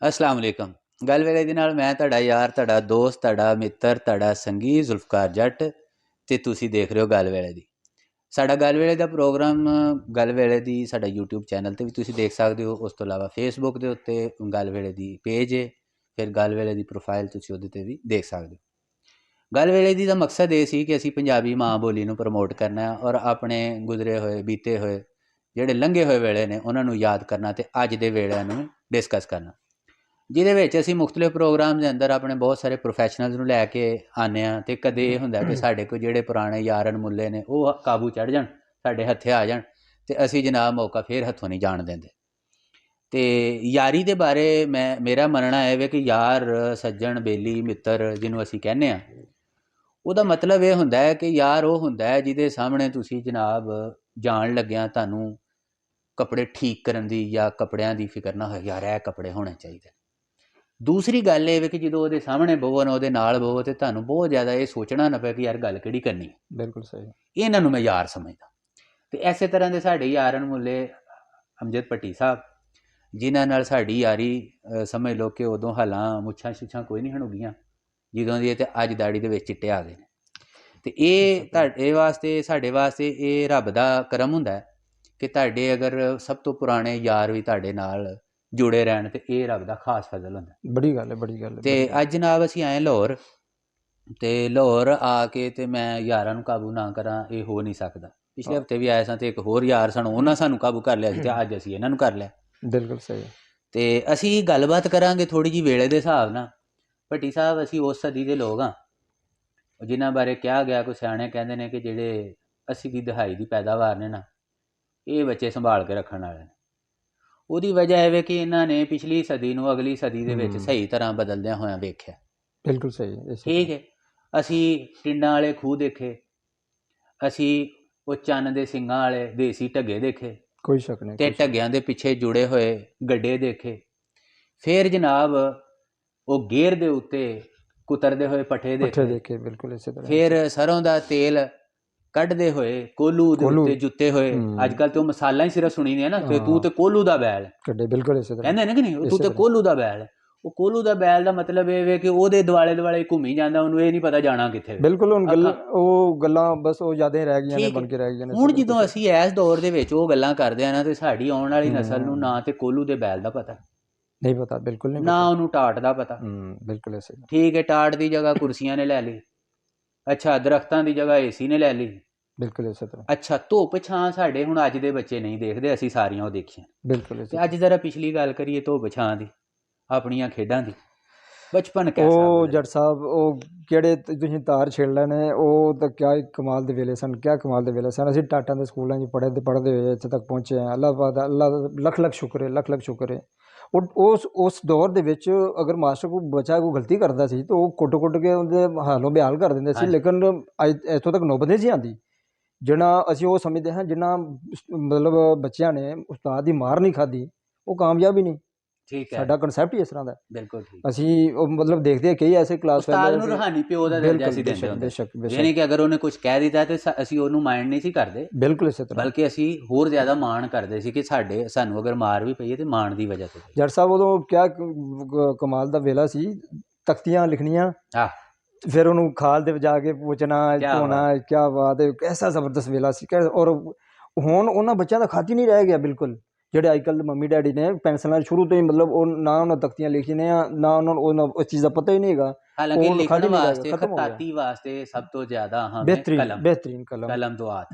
अस्सलाम वालेकुम। गल वेले दी नाल मैं तुहाडा यार, तुहाडा दोस्त, तुहाडा मित्र, तुहाडा संगी जुल्फकार जट ते तुसी देख रहे हो गल वेले दी। साडा गल वेले दा प्रोग्राम गल वेले दी साडा यूट्यूब चैनल ते भी तुसी देख सकदे हो। उस तो इलावा फेसबुक दे उत्ते गल वेले दी पेज है, फिर गल वेले दी प्रोफाइल तुसी ओहदे ते भी देख सकदे हो। गल वेले दी दा मकसद ये सी कि असी पंजाबी माँ बोली नूं प्रमोट करना है और अपने गुजरे होए बीते होए ਜਿਹੜੇ ਲੰਘੇ ਹੋਏ ਵੇਲੇ ਨੇ ਉਹਨਾਂ ਨੂੰ ਯਾਦ ਕਰਨਾ ਤੇ ਅੱਜ ਦੇ ਵੇਲਿਆਂ ਨੂੰ ਡਿਸਕਸ ਕਰਨਾ, ਜਿਹਦੇ ਵਿੱਚ ਅਸੀਂ ਮੁਖਤਲਿਫ ਪ੍ਰੋਗਰਾਮ ਦੇ ਅੰਦਰ ਆਪਣੇ ਬਹੁਤ ਸਾਰੇ ਪ੍ਰੋਫੈਸ਼ਨਲਸ ਨੂੰ ਲੈ ਕੇ ਆਉਂਦੇ ਹਾਂ। ਅਤੇ ਕਦੇ ਇਹ ਹੁੰਦਾ ਕਿ ਸਾਡੇ ਕੋਲ ਜਿਹੜੇ ਪੁਰਾਣੇ ਯਾਰ ਅਣਮੁੱਲੇ ਨੇ ਉਹ ਕਾਬੂ ਚੜ੍ਹ ਜਾਣ, ਸਾਡੇ ਹੱਥੇ ਆ ਜਾਣ ਅਤੇ ਅਸੀਂ ਜਨਾਬ ਮੌਕਾ ਫਿਰ ਹੱਥੋਂ ਨਹੀਂ ਜਾਣ ਦਿੰਦੇ। ਅਤੇ ਯਾਰੀ ਦੇ ਬਾਰੇ ਮੇਰਾ ਮੰਨਣਾ ਇਹ ਵੇ ਕਿ ਯਾਰ, ਸੱਜਣ, ਬੇਲੀ, ਮਿੱਤਰ ਜਿਹਨੂੰ ਅਸੀਂ ਕਹਿੰਦੇ ਹਾਂ, ਉਹਦਾ ਮਤਲਬ ਇਹ ਹੁੰਦਾ ਹੈ ਕਿ ਯਾਰ ਉਹ ਹੁੰਦਾ ਹੈ ਜਿਹਦੇ ਸਾਹਮਣੇ ਤੁਸੀਂ ਜਨਾਬ ਜਾਣ ਲੱਗਿਆਂ ਤੁਹਾਨੂੰ ਕੱਪੜੇ ਠੀਕ ਕਰਨ ਦੀ ਜਾਂ ਕੱਪੜਿਆਂ ਦੀ ਫਿਕਰ ਨਾ ਹੋਏ, ਯਾਰ ਇਹ ਕੱਪੜੇ ਹੋਣੇ ਚਾਹੀਦੇ। ਦੂਸਰੀ ਗੱਲ ਇਹ ਵੇ ਕਿ ਜਦੋਂ ਉਹਦੇ ਸਾਹਮਣੇ ਬਵੋ ਨਾ ਉਹਦੇ ਨਾਲ ਬਵੋ ਤੇ ਤੁਹਾਨੂੰ ਬਹੁਤ ਜ਼ਿਆਦਾ ਇਹ ਸੋਚਣਾ ਨਾ ਪਏ ਕਿ ਯਾਰ ਗੱਲ ਕਿਹੜੀ ਕਰਨੀ ਹੈ। ਬਿਲਕੁਲ ਸਹੀ। ਇਹਨਾਂ ਨੂੰ ਮੈਂ ਯਾਰ ਸਮਝਦਾ। ਅਤੇ ਇਸੇ ਤਰ੍ਹਾਂ ਦੇ ਸਾਡੇ ਯਾਰ ਅਣਮੁੱਲੇ ਅਮਜਦ ਭੱਟੀ ਸਾਹਿਬ, ਜਿਨ੍ਹਾਂ ਨਾਲ ਸਾਡੀ ਯਾਰੀ ਸਮਝ ਲਓ ਕਿ ਉਦੋਂ ਹਾਲਾਂ ਮੁੱਛਾਂ ਛੁੱਛਾਂ ਕੋਈ ਨਹੀਂ ਹਣੂਗੀਆਂ ਜਦੋਂ ਦੀ, ਅਤੇ ਅੱਜ ਦਾੜੀ ਦੇ ਵਿੱਚ ਚਿੱਟੇ ਆ ਗਏ ਨੇ। ਅਤੇ ਇਹ ਤੁਹਾਡੇ ਵਾਸਤੇ, ਸਾਡੇ ਵਾਸਤੇ ਇਹ ਰੱਬ ਦਾ ਕਰਮ ਹੁੰਦਾ ਕਿ ਤੁਹਾਡੇ ਅਗਰ ਸਭ ਤੋਂ ਪੁਰਾਣੇ ਯਾਰ ਵੀ ਤੁਹਾਡੇ ਨਾਲ ਜੁੜੇ ਰਹਿਣ, ਅਤੇ ਇਹ ਰੱਬ ਦਾ ਖਾਸ ਫਜ਼ਲ ਹੁੰਦਾ। ਬੜੀ ਗੱਲ ਹੈ, ਬੜੀ ਗੱਲ ਹੈ। ਅਤੇ ਅੱਜ ਜਨਾਬ ਅਸੀਂ ਆਏ ਲਾਹੌਰ, ਅਤੇ ਲਾਹੌਰ ਆ ਕੇ ਅਤੇ ਮੈਂ ਯਾਰਾਂ ਨੂੰ ਕਾਬੂ ਨਾ ਕਰਾਂ ਇਹ ਹੋ ਨਹੀਂ ਸਕਦਾ। ਪਿਛਲੇ ਹਫ਼ਤੇ ਵੀ ਆਏ ਸਾਂ ਅਤੇ ਇੱਕ ਹੋਰ ਯਾਰ ਸਨ, ਉਹਨਾਂ ਸਾਨੂੰ ਕਾਬੂ ਕਰ ਲਿਆ ਸੀ ਅਤੇ ਅੱਜ ਅਸੀਂ ਇਹਨਾਂ ਨੂੰ ਕਰ ਲਿਆ। ਬਿਲਕੁਲ ਸਹੀ। ਅਤੇ ਅਸੀਂ ਗੱਲਬਾਤ ਕਰਾਂਗੇ ਥੋੜ੍ਹੀ ਜਿਹੀ ਵੇਲੇ ਦੇ ਹਿਸਾਬ ਨਾਲ। ਭੱਟੀ ਸਾਹਿਬ, ਅਸੀਂ ਉਸ ਸਦੀ ਦੇ ਲੋਕ ਹਾਂ ਜਿਨ੍ਹਾਂ ਬਾਰੇ ਕਿਹਾ ਗਿਆ, ਕੋਈ ਸਿਆਣੇ ਕਹਿੰਦੇ ਨੇ ਕਿ ਜਿਹੜੇ 80 ਦੀ ਦਹਾਈ ਦੀ ਪੈਦਾਵਾਰ ਨੇ ਨਾ, ਇਹ ਬੱਚੇ ਸੰਭਾਲ ਕੇ ਰੱਖਣ ਵਾਲੇ ਨੇ। ਉਹਦੀ ਵਜ੍ਹਾ ਇਹ ਕਿ ਇਹਨਾਂ ਨੇ ਪਿਛਲੀ ਸਦੀ ਨੂੰ ਅਗਲੀ ਸਦੀ ਦੇ ਵਿੱਚ ਸਹੀ ਤਰ੍ਹਾਂ ਬਦਲਦਿਆਂ ਹੋਇਆਂ ਵੇਖਿਆ। ਬਿਲਕੁਲ ਸਹੀ। ਠੀਕ ਹੈ। ਅਸੀਂ ਟਿੰਡਾਂ ਵਾਲੇ ਖੂਹ ਦੇਖੇ, ਅਸੀਂ ਉਹ ਚੰਨ ਦੇ ਸਿੰਘਾਂ ਵਾਲੇ ਦੇਸੀ ਢੱਗੇ ਦੇਖੇ, ਕੋਈ ਸ਼ੱਕ ਨਹੀਂ, ਅਤੇ ਢੱਗਿਆਂ ਦੇ ਪਿੱਛੇ ਜੁੜੇ ਹੋਏ ਗੱਡੇ ਦੇਖੇ। ਫਿਰ ਜਨਾਬ ਉਹ ਗੇਰ ਦੇ ਉੱਤੇ ਕੁਤਰਦੇ ਹੋਏ ਪੱਠੇ ਦੇਖੇ। ਬਿਲਕੁਲ ਇਸੇ ਤਰ੍ਹਾਂ। ਫਿਰ ਸਰੋਂ ਦਾ ਤੇਲ ਕੱਢਦੇ ਹੋਏ ਕੋਲੂ ਦੇ ਉੱਤੇ ਜੁੱਤੇ ਹੋਏ। ਅੱਜ ਕੱਲ੍ਹ ਤੇ ਉਹ ਮਸਾਲਾ ਹੀ ਸਿਰਫ ਸੁਣੀ ਨੇ ਨਾ, ਤੇ ਤੂੰ ਤੇ ਕੋਲੂ ਦਾ ਬੈਲ ਕੱਢੇ। ਬਿਲਕੁਲ ਇਸੇ ਤਰ੍ਹਾਂ ਕਹਿੰਦੇ ਨੇ ਕਿ ਨਹੀਂ, ਤੂੰ ਤੇ ਕੋਲੂ ਦਾ ਬੈਲ। ਉਹ ਕੋਲੂ ਦਾ ਬੈਲ ਦਾ ਮਤਲਬ ਇਹ ਵੇ ਕਿ ਉਹਦੇ ਦੁਆਲੇ ਦੁਆਲੇ ਘੁੰਮੀ ਜਾਂਦਾ, ਉਹਨੂੰ ਇਹ ਨਹੀਂ ਪਤਾ ਜਾਣਾ ਕਿੱਥੇ। ਬਿਲਕੁਲ। ਹੁਣ ਉਹ ਗੱਲਾਂ ਬਸ ਉਹ ਯਾਦਾਂ ਹੀ ਰਹਿ ਗਈਆਂ ਨੇ, ਬਣ ਕੇ ਰਹਿ ਗਈਆਂ ਨੇ। ਹੁਣ ਜਦੋਂ ਅਸੀਂ ਇਸ ਦੌਰ ਦੇ ਵਿੱਚ ਉਹ ਗੱਲਾਂ ਕਰਦੇ ਹਾਂ ਨਾ, ਤੇ ਸਾਡੀ ਆਉਣ ਵਾਲੀ ਨਸਲ ਨੂੰ ਨਾ ਤੇ ਕੋਲੂ ਦੇ ਬੈਲ ਦਾ ਪਤਾ ਨਹੀਂ, ਪਤਾ ਬਿਲਕੁਲ ਨਹੀਂ, ਨਾ ਉਹਨੂੰ ਟਾਟ ਦਾ ਪਤਾ। ਬਿਲਕੁਲ ਐਸੇ। ਠੀਕ ਹੈ, ਟਾਟ ਦੀ ਜਗ੍ਹਾ ਕੁਰਸੀਆਂ ਨੇ ਲੈ ਲਈ। ਅੱਛਾ, ਦਰਖਤਾਂ ਦੀ ਜਗ੍ਹਾ ਏਸੀ ਨੇ ਲੈ ਲਈ। ਬਿਲਕੁਲ ਇਸੇ ਤਰ੍ਹਾਂ। ਅੱਛਾ, ਧੁੱਪ ਛਾਂ ਸਾਡੇ ਹੁਣ ਅੱਜ ਦੇ ਬੱਚੇ ਨਹੀਂ ਦੇਖਦੇ, ਅਸੀਂ ਸਾਰੀਆਂ ਉਹ ਦੇਖੀਆਂ। ਬਿਲਕੁਲ। ਤੇ ਅੱਜ ਜ਼ਰਾ ਪਿਛਲੀ ਗੱਲ ਕਰੀਏ ਧੁੱਪ ਛਾਂ ਦੀ, ਆਪਣੀਆਂ ਖੇਡਾਂ ਦੀ। ਬਚਪਨ ਉਹ ਜੱਟ ਸਾਹਿਬ, ਉਹ ਕਿਹੜੇ ਤੁਸੀਂ ਤਾਰ ਛੇੜ ਲੈਣੇ, ਉਹ ਤਾਂ ਕਿਆ ਕਮਾਲ ਦੇ ਵੇਲੇ ਸਨ, ਕਿਆ ਕਮਾਲ ਦੇ ਵੇਲੇ ਸਨ। ਅਸੀਂ ਟਾਟਾਂ ਦੇ ਸਕੂਲਾਂ 'ਚ ਪੜ੍ਹਦੇ ਹੋਏ ਇੱਥੇ ਤੱਕ ਪਹੁੰਚੇ ਹਾਂ। ਅੱਲਾਹ ਦਾ ਲੱਖ ਲੱਖ ਸ਼ੁਕਰ ਹੈ, ਲੱਖ ਲੱਖ ਸ਼ੁਕਰ ਹੈ। ਉਸ ਦੌਰ ਦੇ ਵਿੱਚ ਅਗਰ ਮਾਸਟਰ ਕੋਈ ਬੱਚਾ ਕੋਈ ਗਲਤੀ ਕਰਦਾ ਸੀ ਤਾਂ ਉਹ ਕੁੱਟ ਕੇ ਉਹਦੇ ਹਾਲੋਂ ਬੇਹਾਲ ਕਰ ਦਿੰਦੇ ਸੀ। ਲੇਕਿਨ ਇੱਥੋਂ ਤੱਕ ਨੌਬਤ ਨਹੀਂ ਸੀ ਆਉਂਦੀ ਜਿੰਨਾ ਅਸੀਂ ਉਹ ਸਮਝਦੇ ਹਾਂ। ਜਿੰਨਾ ਮਤਲਬ ਬੱਚਿਆਂ ਨੇ ਉਸਤਾਦ ਦੀ ਮਾਰ ਨਹੀਂ ਖਾਧੀ, ਉਹ ਕਾਮਯਾਬ ਹੀ ਨਹੀਂ। ਠੀਕ ਹੈ, ਸਾਡਾ ਕਨਸੈਪਟ ਹੀ ਇਸ ਤਰ੍ਹਾਂ ਦਾ। ਬਿਲਕੁਲ ਠੀਕ। ਅਸੀਂ ਉਹ ਮਤਲਬ ਦੇਖਦੇ ਹਾਂ ਕਈ ਐਸੇ ਕਲਾਸ ਉਸਤਾਦ ਨੂੰ ਰੂਹਾਨੀ ਪਿਓ ਦਾ ਦਰਜਾ ਅਸੀਂ ਦਿੰਦੇ ਹੁੰਦੇ, ਯਾਨੀ ਕਿ ਅਗਰ ਉਹਨੇ ਕੁਝ ਕਹਿ ਦਿੱਤਾ ਤੇ ਅਸੀਂ ਉਹਨੂੰ ਮਾਈਂਡ ਨਹੀਂ ਸੀ ਕਰਦੇ। ਬਿਲਕੁਲ ਇਸੇ ਤਰ੍ਹਾਂ। ਬਲਕਿ ਅਸੀਂ ਹੋਰ ਜ਼ਿਆਦਾ ਮਾਣ ਕਰਦੇ ਸੀ ਕਿ ਸਾਨੂੰ ਅਗਰ ਮਾਰ ਵੀ ਪਈਏ ਤੇ ਮਾਣ ਦੀ ਵਜ੍ਹਾ ਤੋਂ। ਜੱਟ ਸਾਹਿਬ, ਉਦੋਂ ਕਿਆ ਕਮਾਲ ਦਾ ਵੇਲਾ ਸੀ। ਤਖਤੀਆਂ ਲਿਖਣੀਆਂ, ਫਿਰ ਉਹਨੂੰ ਖਾਲ ਦੇ ਜਾ ਕੇ ਪੁੱਛਣਾ, ਧੋਣਾ। ਕਿਆ ਬਾਤ ਹੈ, ਐਸਾ ਜ਼ਬਰਦਸਤ ਵੇਲਾ ਸੀ। ਔਰ ਹੁਣ ਉਹਨਾਂ ਬੱਚਿਆਂ ਦਾ ਖਤ ਹੀ ਨਹੀਂ ਰਹਿ ਗਿਆ ਬਿਲਕੁਲ। ਜਿਹੜੇ ਅੱਜ ਕੱਲ੍ਹ ਮੰਮੀ ਡੈਡੀ ਨੇ ਪੈਨਸਲਾਂ ਸ਼ੁਰੂ ਤੋਂ ਹੀ ਮਤਲਬ ਉਹ ਨਾ ਉਹਨਾਂ ਤਖਤੀਆਂ ਲਿਖੀ ਨੇ, ਨਾ ਉਹਨਾਂ ਨੂੰ ਉਸ ਚੀਜ਼ ਦਾ ਪਤਾ ਹੀ ਨਹੀਂ ਹੈਗਾ। ਹਾਲਾਂਕਿ ਲਿਖਣ ਵਾਸਤੇ, ਖਤਾਤੀ ਵਾਸਤੇ ਸਭ ਤੋਂ ਜ਼ਿਆਦਾ ਬੇਹਤਰੀਨ ਕਲਮ ਦੁਆਤ,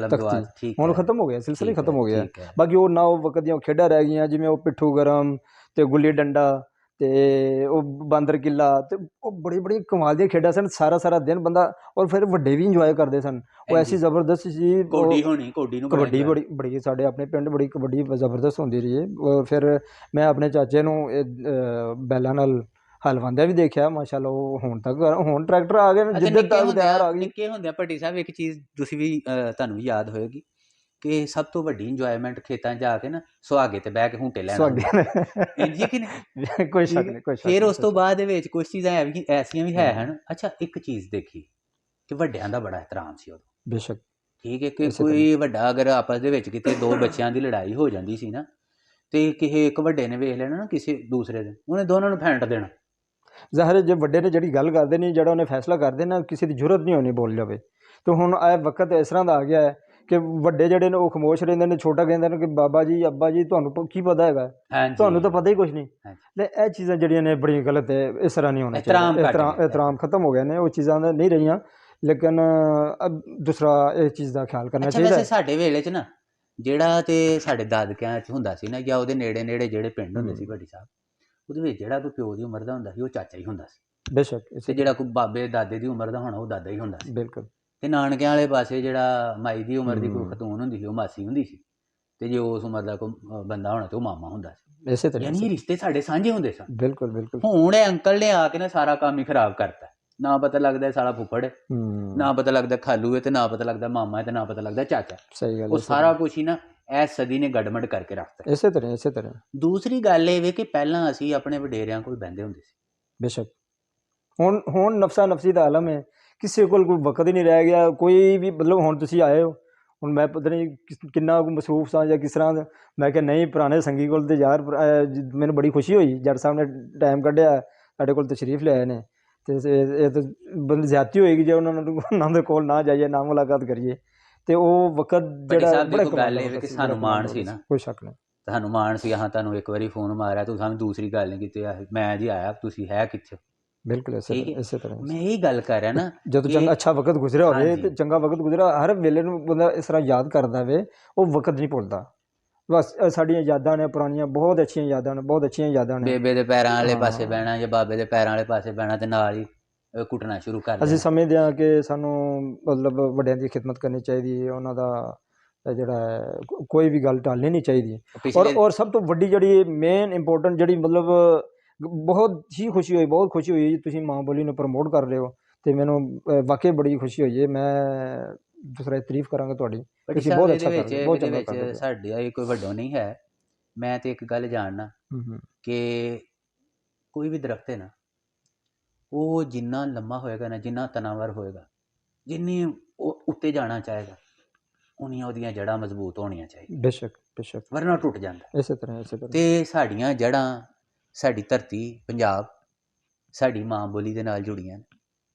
ਤਖਤੀ ਹੁਣ ਖਤਮ ਹੋ ਗਿਆ, ਸਿਲਸਿਲਾ ਹੀ ਖਤਮ ਹੋ ਗਿਆ। ਬਾਕੀ ਉਹ ਨਾ ਉਹ ਵਕਤ ਦੀਆਂ ਖੇਡਾਂ ਰਹਿ ਗਈਆਂ, ਜਿਵੇਂ ਉਹ ਪਿੱਠੂ ਗਰਮ ਅਤੇ ਗੁੱਲੀ ਡੰਡਾ ਅਤੇ ਉਹ ਬਾਂਦਰ ਕਿੱਲਾ, ਅਤੇ ਉਹ ਬੜੀ ਕਮਾਲ ਦੀਆਂ ਖੇਡਾਂ ਸਨ। ਸਾਰਾ ਦਿਨ ਬੰਦਾ, ਔਰ ਫਿਰ ਵੱਡੇ ਵੀ ਇੰਜੋਏ ਕਰਦੇ ਸਨ। ਉਹ ਐਸੀ ਜ਼ਬਰਦਸਤ ਸੀ। ਕਬੱਡੀ ਬੜੀ ਸਾਡੇ ਆਪਣੇ ਪਿੰਡ ਬੜੀ ਕਬੱਡੀ ਜ਼ਬਰਦਸਤ ਹੁੰਦੀ ਰਹੀ ਹੈ। ਫਿਰ ਮੈਂ ਆਪਣੇ ਚਾਚੇ ਨੂੰ ਬੈਲਾਂ ਨਾਲ ਹਲ ਵਾਉਂਦਿਆਂ ਵੀ ਦੇਖਿਆ, ਮਾਸ਼ਾਅੱਲਾ। ਉਹ ਹੁਣ ਟਰੈਕਟਰ ਆ ਗਏ ਨੇ, ਜਿੱਦਾਂ ਤੱਕ ਤਿਆਰ ਆ ਗਈ। ਨਿੱਕੇ ਹੁੰਦਿਆਂ ਭੱਟੀ ਸਾਹਿਬ ਇੱਕ ਚੀਜ਼ ਤੁਸੀਂ ਵੀ ਤੁਹਾਨੂੰ ਵੀ ਯਾਦ ਹੋਏਗੀ ਕਿ ਸਭ ਤੋਂ ਵੱਡੀ ਇੰਜੋਏਮੈਂਟ ਖੇਤਾਂ 'ਚ ਜਾ ਕੇ ਨਾ ਸੁਹਾਗੇ ਤੇ ਬਹਿ ਕੇ ਹੁੰਟੇ ਲੈਣਾ। ਕੋਈ ਸ਼ੱਕ ਨਹੀਂ। ਫਿਰ ਉਸ ਤੋਂ ਬਾਅਦ ਦੇ ਵਿੱਚ ਕੁਛ ਚੀਜ਼ਾਂ ਐਸੀਆਂ ਵੀ ਹੈ ਹਨ। ਅੱਛਾ, ਇੱਕ ਚੀਜ਼ ਦੇਖੀ ਕਿ ਵੱਡਿਆਂ ਦਾ ਬੜਾ ਇਹਤਰਾਮ ਸੀ ਉਦੋਂ। ਬੇਸ਼ੱਕ। ਠੀਕ ਹੈ, ਕਿ ਕੋਈ ਵੱਡਾ ਅਗਰ ਆਪਸ ਦੇ ਵਿੱਚ ਕਿਤੇ ਦੋ ਬੱਚਿਆਂ ਦੀ ਲੜਾਈ ਹੋ ਜਾਂਦੀ ਸੀ ਨਾ, ਤੇ ਕਿਸੇ ਇੱਕ ਵੱਡੇ ਨੇ ਵੇਖ ਲੈਣਾ ਨਾ ਕਿਸੇ ਦੂਸਰੇ ਦੇ, ਉਹਨੇ ਦੋਨਾਂ ਨੂੰ ਫੈਂਟ ਦੇਣਾ। ਜ਼ਾਹਿਰ ਹੈ ਜੇ ਵੱਡੇ ਨੇ ਜਿਹੜੀ ਗੱਲ ਕਰਦੇ ਨੇ, ਜਿਹੜਾ ਉਹਨੇ ਫੈਸਲਾ ਕਰਦੇ ਨਾ, ਕਿਸੇ ਦੀ ਜ਼ਰੂਰਤ ਨਹੀਂ ਹੋਣੀ ਬੋਲ ਜਾਵੇ। ਤੇ ਹੁਣ ਇਹ ਵਕਤ ਇਸ ਤਰ੍ਹਾਂ ਦਾ ਆ ਗਿਆ ਹੈ ਕਿ ਵੱਡੇ ਜਿਹੜੇ ਨੇ ਉਹ ਖਾਮੋਸ਼ ਰਹਿੰਦੇ ਨੇ, ਛੋਟਾ ਕਹਿੰਦੇ ਨੇ ਕਿ ਬਾਬਾ ਜੀ ਅੱਬਾ ਜੀ ਤੁਹਾਨੂੰ ਕੀ ਪਤਾ ਹੈਗਾ, ਤੁਹਾਨੂੰ ਤਾਂ ਪਤਾ ਹੀ ਕੁਝ ਨਹੀਂ। ਲੈ ਇਹ ਚੀਜ਼ਾਂ ਜਿਹੜੀਆਂ ਨੇ ਬੜੀਆਂ ਗਲਤ ਹੈ, ਇਸ ਤਰ੍ਹਾਂ ਨਹੀਂ ਹੋਣਾ ਚਾਹੀਦਾ। ਇਹਤਰਾਮ ਖਤਮ ਹੋ ਗਏ ਨੇ, ਉਹ ਚੀਜ਼ਾਂ ਨਹੀਂ ਰਹੀਆਂ। ਲੇਕਿਨ ਦੂਸਰਾ ਇਹ ਚੀਜ਼ ਦਾ ਖਿਆਲ ਕਰਨਾ ਚਾਹੀਦਾ। ਵੈਸੇ ਸਾਡੇ ਵੇਲੇ 'ਚ ਨਾ ਜਿਹੜਾ ਤੇ ਸਾਡੇ ਦਾਦਕਿਆਂ 'ਚ ਹੁੰਦਾ ਸੀ ਨਾ, ਜਾਂ ਉਹਦੇ ਨੇੜੇ ਨੇੜੇ ਜਿਹੜੇ ਪਿੰਡ ਹੁੰਦੇ ਸੀ ਵੱਡੀ ਸਾਹਿਬ, ਉਹਦੇ ਵਿੱਚ ਜਿਹੜਾ ਕੋਈ ਪਿਓ ਦੀ ਉਮਰ ਦਾ ਹੁੰਦਾ ਸੀ ਉਹ ਚਾਚਾ ਹੀ ਹੁੰਦਾ ਸੀ ਬੇਸ਼ੱਕ। ਤੇ ਜਿਹੜਾ ਕੋਈ ਬਾਬੇ ਦਾਦੇ ਦੀ ਉਮਰ ਦਾ ਹੋਣਾ ਉਹ ਦਾਦਾ ਹੀ ਹੁੰਦਾ ਸੀ। ਬਿਲਕੁਲ। ਤੇ ਨਾਨਕਿਆਂ ਵਾਲੇ ਪਾਸੇ ਜਿਹੜਾ ਮਾਈ ਦੀ ਉਮਰ ਦੀ ਕੋਈ ਖਤੂਨ ਹੁੰਦੀ ਸੀ ਉਹ ਮਾਸੀ ਹੁੰਦੀ ਸੀ, ਤੇ ਜੇ ਉਸ ਉਮਰ ਦਾ ਕੋਈ ਬੰਦਾ ਹੋਣਾ ਤੇ ਉਹ ਮਾਮਾ ਹੁੰਦਾ ਸੀ। ਇਸੇ ਤਰ੍ਹਾਂ ਯਾਨੀ ਰਿਸ਼ਤੇ ਸਾਡੇ ਸਾਂਝੇ ਹੁੰਦੇ ਸਨ। ਬਿਲਕੁਲ ਬਿਲਕੁਲ। ਹੁਣ ਇਹ ਅੰਕਲ ਨੇ ਆ ਕੇ ਨਾ ਸਾਰਾ ਕੰਮ ਹੀ ਖਰਾਬ ਕਰਤਾ। ਨਾ ਪਤਾ ਲੱਗਦਾ ਸਾਲਾ ਫੁੱਫੜ ਹੈ, ਨਾ ਪਤਾ ਲੱਗਦਾ ਖਾਲੂ ਹੈ, ਤੇ ਨਾ ਪਤਾ ਲੱਗਦਾ ਮਾਮਾ ਹੈ, ਤੇ ਨਾ ਪਤਾ ਲੱਗਦਾ ਚਾਚਾ। ਸਹੀ ਗੱਲ। ਉਹ ਸਾਰਾ ਕੁਛ ਹੀ ਨਾ ਇਸ ਸਦੀ ਨੇ ਗੜਮੜ ਕਰਕੇ ਰੱਖਤਾ। ਇਸੇ ਤਰ੍ਹਾਂ। ਦੂਸਰੀ ਗੱਲ ਇਹ ਵੇ ਕਿ ਪਹਿਲਾਂ ਅਸੀਂ ਆਪਣੇ ਵਡੇਰਿਆਂ ਕੋਲ ਬਹਿੰਦੇ ਹੁੰਦੇ ਸੀ। ਬੇਸ਼ੱਕ। ਹੁਣ ਨਫਸਾ ਨਫਸੀ ਦਾ ਆਲਮ ਹੈ, ਕਿਸੇ ਕੋਲ ਕੋਈ ਵਕਤ ਹੀ ਨਹੀਂ ਰਹਿ ਗਿਆ। ਕੋਈ ਵੀ ਮਤਲਬ ਹੁਣ ਤੁਸੀਂ ਆਏ ਹੋ, ਹੁਣ ਮੈਂ ਪਤਾ ਨਹੀਂ ਕਿੰਨਾ ਕੁ ਮਸਰੂਫ ਸਾਂ ਜਾਂ ਕਿਸ ਤਰ੍ਹਾਂ। ਮੈਂ ਕਿਹਾ ਨਹੀਂ ਪੁਰਾਣੇ ਸੰਗੀ ਕੋਲ ਤੇ ਯਾਰ ਮੈਨੂੰ ਬੜੀ ਖੁਸ਼ੀ ਹੋਈ, ਜੱਟ ਸਾਹਿਬ ਨੇ ਟਾਈਮ ਕੱਢਿਆ ਸਾਡੇ ਕੋਲ ਤਸ਼ਰੀਫ ਲਿਆਏ ਨੇ। ਤੇ ਇਹ ਤਾਂ ਬੰਦ ਜ਼ਿਆਦਤੀ ਹੋਏਗੀ ਜੇ ਉਹਨਾਂ ਦੇ ਕੋਲ ਨਾ ਜਾਈਏ, ਨਾ ਮੁਲਾਕਾਤ ਕਰੀਏ। ਤੇ ਉਹ ਵਕਤ ਜਿਹੜਾ ਗੱਲ ਇਹ ਕਿ ਸਾਨੂੰ ਮਾਣ ਸੀ ਨਾ, ਕੋਈ ਸ਼ੱਕ ਨਹੀਂ ਤੁਹਾਨੂੰ ਮਾਣ ਸੀ। ਹਾਂ ਤੁਹਾਨੂੰ ਇੱਕ ਵਾਰੀ ਫੋਨ ਮਾਰਿਆ, ਤੂੰ ਸਾਨੂੰ ਦੂਸਰੀ ਗੱਲ ਨਹੀਂ ਕੀਤੀ, ਮੈਂ ਜੀ ਆਇਆ, ਤੁਸੀਂ ਹੈ ਕਿੱਥੇ? ਬਿਲਕੁਲ ਇਸੇ ਤਰ੍ਹਾਂ ਮੈਂ ਇਹੀ ਗੱਲ ਕਰ ਰਿਹਾ ਨਾ, ਜਦੋਂ ਚੰਗਾ ਅੱਛਾ ਵਕਤ ਗੁਜ਼ਰਿਆ ਹੋਵੇ ਤੇ ਚੰਗਾ ਵਕਤ ਗੁਜ਼ਰਿਆ ਹਰ ਵੇਲੇ ਨੂੰ ਬੰਦਾ ਇਸ ਤਰ੍ਹਾਂ ਯਾਦ ਕਰਦਾ ਵੇ, ਉਹ ਵਕਤ ਨਹੀਂ ਭੁੱਲਦਾ। ਬਸ ਸਾਡੀਆਂ ਯਾਦਾਂ ਨੇ ਪੁਰਾਣੀਆਂ, ਬਹੁਤ ਅੱਛੀਆਂ ਯਾਦਾਂ ਨੇ, ਬਹੁਤ ਅੱਛੀਆਂ ਯਾਦਾਂ ਨੇ। ਬੇਬੇ ਦੇ ਪੈਰਾਂ ਵਾਲੇ ਪਾਸੇ ਬਹਿਣਾ ਜਾਂ ਬਾਬੇ ਦੇ ਪੈਰਾਂ ਵਾਲੇ ਪਾਸੇ ਬਹਿਣਾ ਤੇ ਨਾਲ ਹੀ ਕੁੱਟਣਾ ਸ਼ੁਰੂ ਕਰ ਦੇਣਾ। ਅਸੀਂ ਸਮਝਦੇ ਹਾਂ ਕਿ ਸਾਨੂੰ ਮਤਲਬ ਵੱਡਿਆਂ ਦੀ ਖਿਦਮਤ ਕਰਨੀ ਚਾਹੀਦੀ ਹੈ, ਉਹਨਾਂ ਦਾ ਜਿਹੜਾ ਕੋਈ ਵੀ ਗੱਲ ਟਾਲਣੀ ਨਹੀਂ ਚਾਹੀਦੀ। ਔਰ ਸਭ ਤੋਂ ਵੱਡੀ ਜਿਹੜੀ ਮੇਨ ਇੰਪੋਰਟੈਂਟ ਜਿਹੜੀ ਮਤਲਬ ਬਹੁਤ ਹੀ ਖੁਸ਼ੀ ਹੋਈ ਤੁਸੀਂ ਮਾਂ ਬੋਲੀ ਨੂੰ ਪ੍ਰਮੋਟ ਕਰ ਰਹੇ ਹੋ, ਤੇ ਮੈਨੂੰ ਵਾਕਈ ਬੜੀ ਖੁਸ਼ੀ ਹੋਈ ਹੈ। ਮੈਂ ਦੂਸਰਾ ਤਾਰੀਫ ਕਰਾਂਗਾ ਤੁਹਾਡੀ, ਤੁਸੀਂ ਬਹੁਤ ਅੱਛਾ ਕਰ ਰਹੇ ਹੋ, ਬਹੁਤ ਚੰਗਾ ਕਰ ਰਹੇ ਹੋ। ਸਾਡਾ ਕੋਈ ਵੱਡਾ ਨਹੀਂ ਹੈ। ਮੈਂ ਤੇ ਇੱਕ ਗੱਲ ਜਾਣਨਾ ਕਿ ਕੋਈ ਵੀ ਦਰਖਤ ਹੈ ਨਾ, ਉਹ ਜਿੰਨਾ ਲੰਮਾ ਹੋਏਗਾ ਨਾ, ਜਿੰਨਾ ਤਨਾਵਰ ਹੋਏਗਾ, ਜਿੰਨੀ ਉਹ ਉੱਤੇ ਜਾਣਾ ਚਾਹੇਗਾ, ਉਨੀਆਂ ਉਹਦੀਆਂ ਜੜ੍ਹਾਂ ਮਜ਼ਬੂਤ ਹੋਣੀਆਂ ਚਾਹੀਦੀਆਂ। ਬੇਸ਼ੱਕ ਬੇਸ਼ੱਕ, ਵਰਨਾ ਟੁੱਟ ਜਾਂਦਾ। ਇਸੇ ਤਰ੍ਹਾਂ। ਤੇ ਸਾਡੀਆਂ ਜੜ੍ਹਾਂ, ਸਾਡੀ ਧਰਤੀ ਪੰਜਾਬ ਸਾਡੀ ਮਾਂ ਬੋਲੀ ਦੇ ਨਾਲ ਜੁੜੀਆਂ ਨੇ।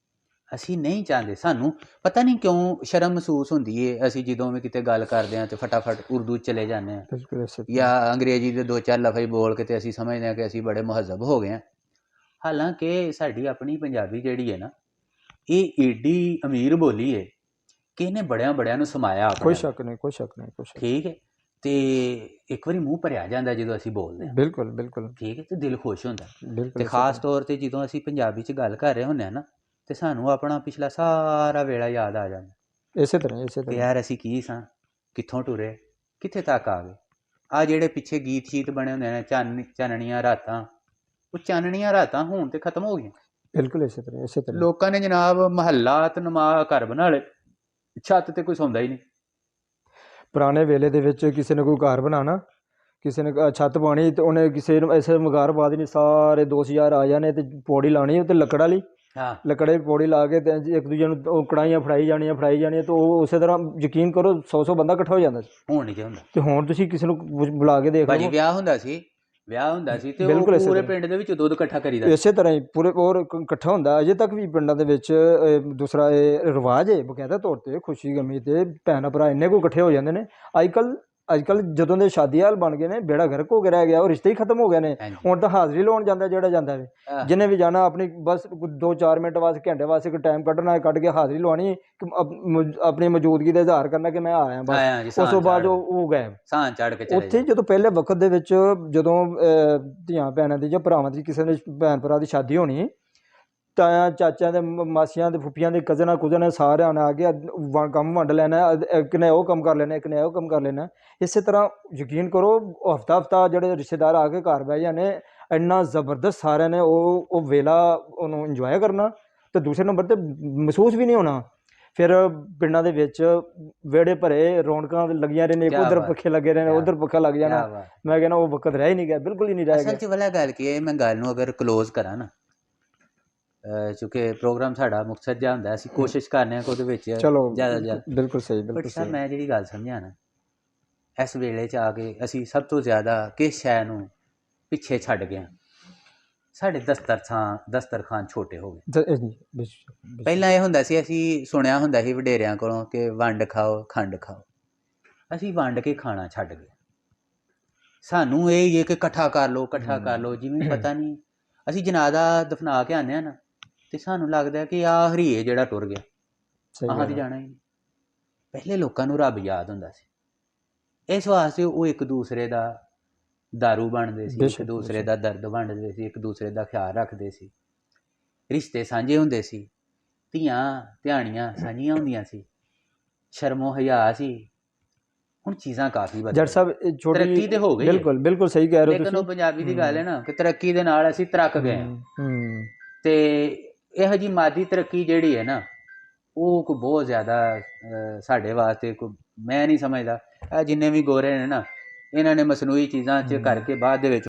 ਅਸੀਂ ਨਹੀਂ ਚਾਹੁੰਦੇ, ਸਾਨੂੰ ਪਤਾ ਨਹੀਂ ਕਿਉਂ ਸ਼ਰਮ ਮਹਿਸੂਸ ਹੁੰਦੀ ਹੈ। ਅਸੀਂ ਜਦੋਂ ਵੀ ਕਿਤੇ ਗੱਲ ਕਰਦੇ ਹਾਂ ਤੇ ਫਟਾਫਟ ਉਰਦੂ 'ਚ ਚਲੇ ਜਾਂਦੇ ਹਾਂ, ਜਾਂ ਅੰਗਰੇਜ਼ੀ ਦੇ 2-4 ਲਫ਼ਜ਼ ਬੋਲ ਕੇ ਤੇ ਅਸੀਂ ਸਮਝਦੇ ਹਾਂ ਕਿ ਅਸੀਂ ਬੜੇ ਮਹੱਜ਼ਬ ਹੋ ਗਏ ਹਾਂ। ਹਾਲਾਂਕਿ ਸਾਡੀ ਆਪਣੀ ਪੰਜਾਬੀ ਜਿਹੜੀ ਹੈ ਨਾ, ਇਹ ਏਡੀ ਅਮੀਰ ਬੋਲੀ ਹੈ ਕਿ ਇਹਨੇ ਬੜਿਆਂ ਨੂੰ ਸਮਾਇਆ। ਕੋਈ ਸ਼ੱਕ ਨਹੀਂ। ਠੀਕ ਹੈ। ਤੇ ਇੱਕ ਵਾਰੀ ਮੂੰਹ ਭਰਿਆ ਜਾਂਦਾ ਜਦੋਂ ਅਸੀਂ ਬੋਲਦੇ ਹਾਂ। ਬਿਲਕੁਲ। ਠੀਕ ਹੈ। ਤੇ ਦਿਲ ਖੁਸ਼ ਹੁੰਦਾ। ਤੇ ਖਾਸ ਤੌਰ ਤੇ ਜਦੋਂ ਅਸੀਂ ਪੰਜਾਬੀ 'ਚ ਗੱਲ ਕਰ ਰਹੇ ਹੁੰਦੇ ਹਾਂ ਨਾ, ਤੇ ਸਾਨੂੰ ਆਪਣਾ ਪਿਛਲਾ ਸਾਰਾ ਵੇਲਾ ਯਾਦ ਆ ਜਾਂਦਾ। ਇਸੇ ਤਰ੍ਹਾਂ ਯਾਰ ਅਸੀਂ ਕੀ ਸਾਂ, ਕਿੱਥੋਂ ਟੁਰੇ, ਕਿੱਥੇ ਤੱਕ ਆ ਗਏ। ਆਹ ਜਿਹੜੇ ਪਿੱਛੇ ਗੀਤ ਸ਼ੀਤ ਬਣੇ ਹੁੰਦੇ ਨੇ, ਚਾਨਣੀਆਂ ਰਾਤਾਂ, ਉਹ ਚਾਨਣੀਆਂ ਰਾਤਾਂ ਹੁਣ ਤੇ ਖਤਮ ਹੋ ਗਈਆਂ। ਬਿਲਕੁਲ ਇਸੇ ਤਰ੍ਹਾਂ। ਲੋਕਾਂ ਨੇ ਜਨਾਬ ਮਹੱਲਾ ਤੇ ਨਮਾ ਘਰ ਬਣਾ ਲਏ, ਛੱਤ ਤੇ ਕੋਈ ਸੌਂਦਾ ਹੀ ਨਹੀਂ। ਪੁਰਾਣੇ ਵੇਲੇ ਦੇ ਵਿੱਚ ਕਿਸੇ ਨੇ ਕੋਈ ਘਰ ਬਣਾਉਣਾ, ਕਿਸੇ ਨੇ ਛੱਤ ਪਾਉਣੀ, ਤੇ ਉਹਨੇ ਕਿਸੇ ਨੂੰ ਐਸੇ ਮਗਾਰ ਪਾ ਦੇਣੀ, ਸਾਰੇ ਦੋਸਤ ਯਾਰ ਆ ਜਾਣੇ ਤੇ ਪੌੜੀ ਲਾਉਣੀ, ਤੇ ਲੱਕੜ ਵਾਲੀ ਲੱਕੜੇ ਪੌੜੀ ਲਾ ਕੇ ਤੇ ਇੱਕ ਦੂਜੇ ਨੂੰ ਉਹ ਕੜਾਹੀਆਂ ਫੜਾਈ ਜਾਣੀਆਂ ਤੇ ਉਹ ਉਸੇ ਤਰ੍ਹਾਂ ਯਕੀਨ ਕਰੋ 100 ਬੰਦਾ ਇਕੱਠਾ ਹੋ ਜਾਂਦਾ ਸੀ। ਹੁਣ ਨਹੀਂ ਹੁੰਦਾ। ਤੇ ਹੁਣ ਤੁਸੀਂ ਕਿਸੇ ਨੂੰ ਬੁਲਾ ਕੇ ਦੇਖ ਲਓ, ਵਿਆਹ ਹੁੰਦਾ ਸੀ ਤੇ ਉਹ ਪੂਰੇ ਪਿੰਡ ਦੇ ਵਿੱਚ ਦੁੱਧ ਇਕੱਠਾ ਕਰੀਦਾ, ਇਸੇ ਤਰ੍ਹਾਂ ਹੀ ਪੂਰੇ ਹੋਰ ਇਕੱਠਾ ਹੁੰਦਾ। ਅਜੇ ਤੱਕ ਵੀ ਪਿੰਡਾਂ ਦੇ ਵਿੱਚ ਦੂਸਰਾ ਇਹ ਰਿਵਾਜ ਹੈ ਬਕਾਇਦਾ ਤੌਰ ਤੇ, ਖੁਸ਼ੀ ਗਮੀ ਤੇ ਭੈਣ ਭਰਾ ਇੰਨੇ ਕੋ ਇਕੱਠੇ ਹੋ ਜਾਂਦੇ ਨੇ। ਅੱਜ ਕੱਲ੍ਹ ਜਦੋਂ ਦੇ ਸ਼ਾਦੀ ਹਾਲ ਬਣ ਗਏ ਨੇ, ਬੇੜਾ ਗਰਕ ਹੋ ਕੇ ਰਹਿ ਗਿਆ, ਉਹ ਰਿਸ਼ਤੇ ਹੀ ਖਤਮ ਹੋ ਗਏ ਨੇ। ਹੁਣ ਤਾਂ ਹਾਜ਼ਰੀ ਲਾਉਣ ਜਾਂਦਾ ਜਿਹੜਾ ਜਾਂਦਾ ਵੇ, ਜਿਹਨੇ ਵੀ ਜਾਣਾ ਆਪਣੀ ਬਸ 2-4 ਮਿੰਟ ਵਾਸਤੇ, ਘੰਟੇ ਵਾਸਤੇ ਇੱਕ ਟਾਈਮ ਕੱਢਣਾ, ਕੱਢ ਕੇ ਹਾਜ਼ਰੀ ਲਵਾਉਣੀ, ਆਪਣੀ ਮੌਜੂਦਗੀ ਦਾ ਇਜ਼ਹਾਰ ਕਰਨਾ ਕਿ ਮੈਂ ਆਇਆ ਬਸ। ਉਸ ਤੋਂ ਬਾਅਦ ਉਹ ਗਏ ਸਾਂ ਚੜ ਕੇ। ਉੱਥੇ ਜਦੋਂ ਪਹਿਲੇ ਵਕਤ ਦੇ ਵਿੱਚ ਜਦੋਂ ਧੀਆਂ ਭੈਣਾਂ ਦੀ ਜਾਂ ਭਰਾਵਾਂ ਦੀ ਕਿਸੇ ਨੇ ਭੈਣ ਭਰਾ ਦੀ ਸ਼ਾਦੀ ਹੋਣੀ, ਤਾਇਆਂ ਚਾਚਿਆਂ ਦੇ ਮਾਸੀਆਂ ਦੇ ਫੁੱਫੀਆਂ ਦੇ ਕਜ਼ਨ ਸਾਰਿਆਂ ਨੇ ਆ ਕੇ ਕੰਮ ਵੰਡ ਲੈਣਾ, ਇੱਕ ਨੇ ਉਹ ਕੰਮ ਕਰ ਲੈਣਾ, ਇੱਕ ਨੇ ਉਹ ਕੰਮ ਕਰ ਲੈਣਾ। ਇਸੇ ਤਰ੍ਹਾਂ ਯਕੀਨ ਕਰੋ ਹਫਤਾ ਜਿਹੜੇ ਰਿਸ਼ਤੇਦਾਰ ਆ ਕੇ ਘਰ ਬਹਿ ਜਾਣੇ, ਇੰਨਾ ਜ਼ਬਰਦਸਤ ਸਾਰਿਆਂ ਨੇ ਉਹ ਵੇਲਾ ਉਹਨੂੰ ਇੰਜੋਏ ਕਰਨਾ, ਤੇ ਦੂਸਰੇ ਨੰਬਰ 'ਤੇ ਮਹਿਸੂਸ ਵੀ ਨਹੀਂ ਹੋਣਾ। ਫਿਰ ਪਿੰਡਾਂ ਦੇ ਵਿੱਚ ਵਿਹੜੇ ਭਰੇ, ਰੌਣਕਾਂ ਲੱਗੀਆਂ ਰਹਿੰਦੀਆਂ, ਇੱਕ ਉੱਧਰ ਪੱਖੇ ਲੱਗੇ ਰਹਿਣੇ, ਉੱਧਰ ਪੱਖਾ ਲੱਗ ਜਾਣਾ। ਮੈਂ ਕਹਿੰਦਾ ਉਹ ਵਕਤ ਰਹਿ ਹੀ ਨਹੀਂ ਗਿਆ, ਬਿਲਕੁਲ ਹੀ ਨਹੀਂ ਰਹਿ ਗਿਆ। ਅਸਲ 'ਚ ਵਾਲਾ ਗੱਲ ਕੀ ਹੈ, ਮੈਂ ਗੱਲ ਨੂੰ ਅਗਰ ਕਲੋਜ਼ ਕਰਾਂ ਨਾ, ਚੂੰਕਿ ਪ੍ਰੋਗਰਾਮ ਸਾਡਾ ਮੁਕਤਸਰ ਜਿਹਾ ਹੁੰਦਾ, ਅਸੀਂ ਕੋਸ਼ਿਸ਼ ਕਰਨੇ ਹਾਂ ਕਿ ਉਹਦੇ ਵਿੱਚ ਜ਼ਿਆਦਾ ਬਿਲਕੁਲ ਸਹੀ। ਸਰ ਮੈਂ ਜਿਹੜੀ ਗੱਲ ਸਮਝਿਆ ਨਾ, ਇਸ ਵੇਲੇ 'ਚ ਆ ਕੇ ਅਸੀਂ ਸਭ ਤੋਂ ਜ਼ਿਆਦਾ ਕਿਸ ਸ਼ੈ ਨੂੰ ਪਿੱਛੇ ਛੱਡ ਗਏ ਹਾਂ। ਸਾਡੇ ਦਸਤਰਖਾਨ ਛੋਟੇ ਹੋ ਗਏ। ਪਹਿਲਾਂ ਇਹ ਹੁੰਦਾ ਸੀ, ਅਸੀਂ ਸੁਣਿਆ ਹੁੰਦਾ ਸੀ ਵਡੇਰਿਆਂ ਕੋਲੋਂ ਕਿ ਵੰਡ ਖਾਓ ਖੰਡ ਖਾਓ, ਅਸੀਂ ਵੰਡ ਕੇ ਖਾਣਾ ਛੱਡ ਗਏ। ਸਾਨੂੰ ਇਹ ਹੀ ਹੈ ਕਿ ਇਕੱਠਾ ਕਰ ਲਓ ਜਿਵੇਂ ਪਤਾ ਨਹੀਂ, ਅਸੀਂ ਜਨਾਜ਼ਾ ਦਫਨਾ ਕੇ ਆਉਂਦੇ ਹਾਂ ਨਾ ਅਤੇ ਸਾਨੂੰ ਲੱਗਦਾ ਕਿ ਆਹ ਹਰੀਏ ਜਿਹੜਾ ਟੁਰ ਗਿਆ, ਆਹ ਤਾਂ ਜਾਣਾ ਹੀ ਨਹੀਂ। ਪਹਿਲੇ ਲੋਕਾਂ ਨੂੰ ਰੱਬ ਯਾਦ ਹੁੰਦਾ ਸੀ, ਇਸ ਵਾਸਤੇ ਉਹ ਇੱਕ ਦੂਸਰੇ ਦਾ ਦਾਰੂ ਬਣਦੇ ਸੀ, ਇੱਕ ਦੂਸਰੇ ਦਾ ਦਰਦ ਵੰਡਦੇ ਸੀ, ਇੱਕ ਦੂਸਰੇ ਦਾ ਖਿਆਲ ਰੱਖਦੇ ਸੀ, ਰਿਸ਼ਤੇ ਸਾਂਝੇ ਹੁੰਦੇ ਸੀ, ਧੀਆਂ ਧਿਆਣੀਆਂ ਸਾਂਝੀਆਂ ਹੁੰਦੀਆਂ ਸੀ, ਸ਼ਰਮੋ ਹਯਾ ਸੀ। ਹੁਣ ਚੀਜ਼ਾਂ ਕਾਫੀ ਬਦਲ ਜੱਟ ਸਾਹਿਬ ਤਰੱਕੀ ਤੇ ਹੋ ਗਈ, ਬਿਲਕੁਲ ਸਹੀ ਕਹਿ ਰਹੇ ਹੋ ਲੇਕਿਨ ਤੁਸੀਂ। ਉਹ ਪੰਜਾਬੀ ਦੀ ਗੱਲ ਹੈ ਨਾ ਕਿ ਤਰੱਕੀ ਦੇ ਨਾਲ ਅਸੀਂ ਤਰਕ ਗਏ ਹਾਂ। ਤੇ ਇਹੋ ਜਿਹੀ ਮਾਦੀ ਤਰੱਕੀ ਜਿਹੜੀ ਹੈ ਨਾ, ਉਹ ਕੋਈ ਬਹੁਤ ਜ਼ਿਆਦਾ ਸਾਡੇ ਵਾਸਤੇ ਕੋਈ, ਮੈਂ ਨਹੀਂ ਸਮਝਦਾ। ਇਹ ਜਿੰਨੇ ਵੀ ਗੋਰੇ ਨੇ ਨਾ, ਇਹਨਾਂ ਨੇ ਮਸਨੂਈ ਚੀਜ਼ਾਂ 'ਚ ਕਰਕੇ ਬਾਅਦ ਦੇ ਵਿੱਚ